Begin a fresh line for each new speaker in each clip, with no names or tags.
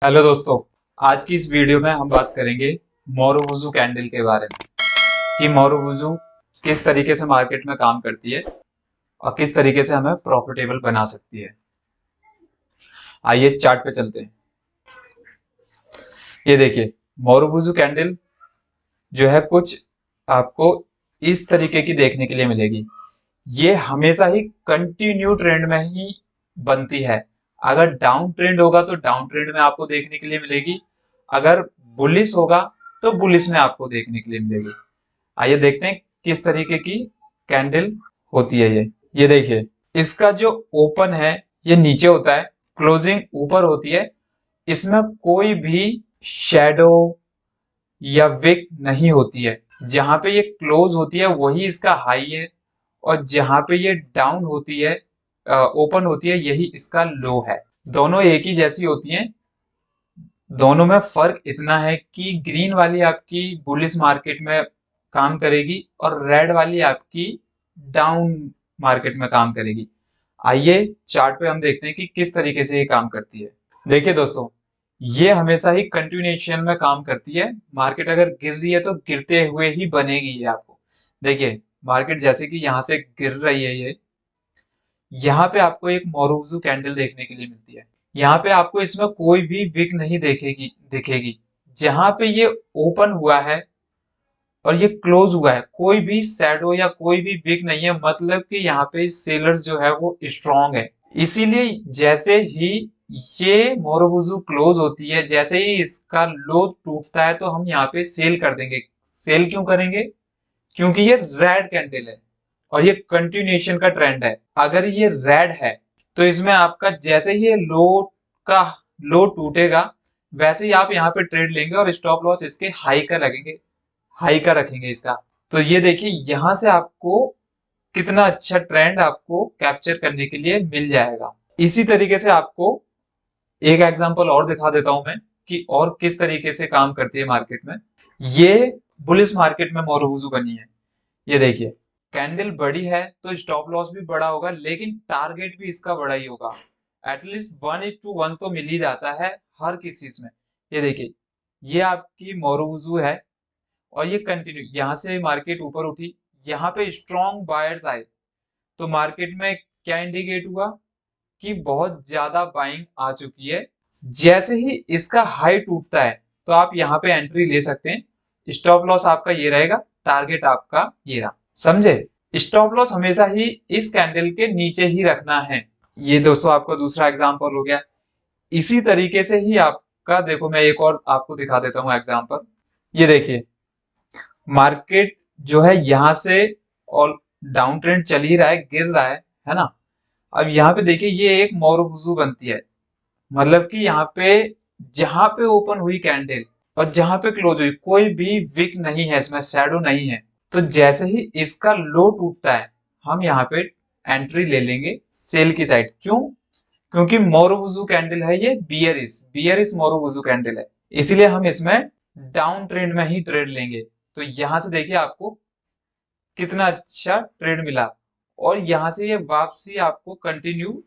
Hello दोस्तों। आज की इस वीडियो में हम बात करेंगे मोरोवुजू कैंडल के बारे में कि मोरोवुजू किस तरीके से मार्केट में काम करती है और किस तरीके से हमें प्रॉफिटेबल बना सकती है। आइए चार्ट पे चलते हैं। ये देखिए, मोरोवुजू कैंडल जो है कुछ आपको इस तरीके की देखने के लिए मिलेगी। ये हमेशा ही कंटिन्यू ट्रेंड में ही बनती है। अगर डाउन ट्रेंड होगा तो डाउन ट्रेंड में आपको देखने के लिए मिलेगी, अगर बुलिश होगा तो बुलिश में आपको देखने के लिए मिलेगी। आइए देखते हैं किस तरीके की कैंडल होती है ये देखिए, इसका जो ओपन है ये नीचे होता है, क्लोजिंग ऊपर होती है। इसमें कोई भी शेडो या विक नहीं होती है। जहां पे ये क्लोज होती है वही इसका हाई है, और जहां पे ये डाउन होती है, ओपन होती है, यही इसका लो है। दोनों एक ही जैसी होती हैं। दोनों में फर्क इतना है कि ग्रीन वाली आपकी बुलिश मार्केट में काम करेगी और रेड वाली आपकी डाउन मार्केट में काम करेगी। आइए चार्ट पे हम देखते हैं कि किस तरीके से ये काम करती है। देखिए दोस्तों, ये हमेशा ही कंटिन्यूएशन में काम करती है। मार्केट अगर गिर रही है तो गिरते हुए ही बनेगी ये आपको। देखिए, मार्केट जैसे कि यहाँ से गिर रही है, ये यहाँ पे आपको एक मोरोवुजू कैंडल देखने के लिए मिलती है। यहाँ पे आपको इसमें कोई भी विक नहीं दिखेगी। जहां पे ये ओपन हुआ है और ये क्लोज हुआ है, कोई भी शैडो या कोई भी विक नहीं है, मतलब कि यहाँ पे सेलर्स जो है वो स्ट्रांग है। इसीलिए जैसे ही ये मोरोवुजू क्लोज होती है, जैसे ही इसका लो टूटता है, तो हम यहाँ पे सेल कर देंगे। सेल क्यों करेंगे? क्योंकि ये रेड कैंडल है और ये कंटिन्यूएशन का ट्रेंड है। अगर ये रेड है तो इसमें आपका जैसे ही ये का लो टूटेगा, वैसे ही आप यहाँ पे ट्रेड लेंगे और स्टॉप लॉस इसके हाई का रखेंगे इसका। तो ये देखिए, यहां से आपको कितना अच्छा ट्रेंड आपको कैप्चर करने के लिए मिल जाएगा। इसी तरीके से आपको एक एग्जांपल और दिखा देता हूं मैं कि और किस तरीके से काम करती है मार्केट में। ये बुलिश मार्केट में मोरोवुजू बनी है। ये देखिए, कैंडल बड़ी है तो स्टॉप लॉस भी बड़ा होगा, लेकिन टारगेट भी इसका बड़ा ही होगा। एटलीस्ट 1:1 तो मिल ही जाता है हर किसी चीज में। ये देखिए, ये आपकी मोरोवुजू है और ये कंटिन्यू यहाँ से मार्केट ऊपर उठी, यहाँ पे स्ट्रॉन्ग बायर्स आए, तो मार्केट में क्या इंडिकेट हुआ कि बहुत ज्यादा बाइंग आ चुकी है। जैसे ही इसका हाई टूटता है तो आप यहाँ पे एंट्री ले सकते हैं। स्टॉप लॉस आपका ये रहेगा, टारगेट आपका ये रहा। समझे? स्टॉप लॉस हमेशा ही इस कैंडल के नीचे ही रखना है। ये दोस्तों आपका दूसरा एग्जांपल हो गया। इसी तरीके से ही आपका, देखो मैं एक और आपको दिखा देता हूँ एग्जांपल। ये देखिए, मार्केट जो है यहाँ से और डाउन ट्रेंड चल ही रहा है, गिर रहा है ना। अब यहाँ पे देखिए, ये एक मोरोवुजू बनती है, मतलब कि यहाँ पे जहां पे ओपन हुई कैंडल और जहां पे क्लोज हुई, कोई भी विक नहीं है, इसमें शैडो नहीं है। तो जैसे ही इसका लो टूटता है, हम यहाँ पे एंट्री ले लेंगे सेल की साइड। क्यों? क्योंकि मोरोवुजू कैंडल है ये बियरिश मोरोवुजू कैंडल है, इसीलिए हम इसमें डाउन ट्रेंड में ही ट्रेड लेंगे। तो यहां से देखिए आपको कितना अच्छा ट्रेड मिला, और यहां से ये वापसी आपको कंटिन्यू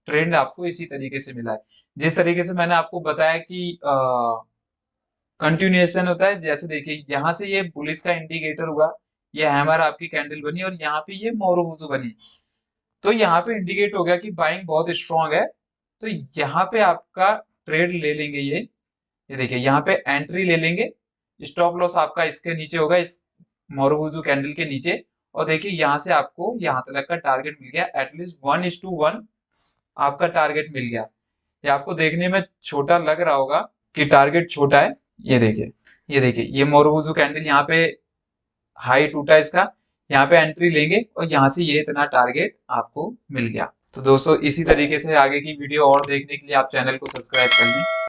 ट्रेंड आपको इसी तरीके से मिला है। जिस तरीके से मैंने आपको बताया कि कंटिन्यूएशन होता है। जैसे देखिए, यहाँ से ये बुलिश का इंडिकेटर हुआ, ये हैमर आपकी कैंडल बनी और यहाँ पे ये मोरोवुजू बनी, तो यहाँ पे इंडिकेट हो गया कि बाइंग बहुत स्ट्रांग है। तो यहाँ पे आपका ट्रेड ले लेंगे ये देखिए, यहाँ पे एंट्री ले लेंगे। स्टॉप लॉस आपका इसके नीचे होगा, इस मोरोवुजू कैंडल के नीचे। और देखिए, यहाँ से आपको यहाँ तक का टारगेट मिल गया, एटलीस्ट 1:1 आपका टारगेट मिल गया। ये आपको देखने में छोटा लग रहा होगा कि टारगेट छोटा है। ये देखिए ये मोरोवुजू कैंडल यहाँ पे हाई टूटा इसका, यहाँ पे एंट्री लेंगे और यहाँ से ये इतना टारगेट आपको मिल गया। तो दोस्तों, इसी तरीके से आगे की वीडियो और देखने के लिए आप चैनल को सब्सक्राइब कर लें।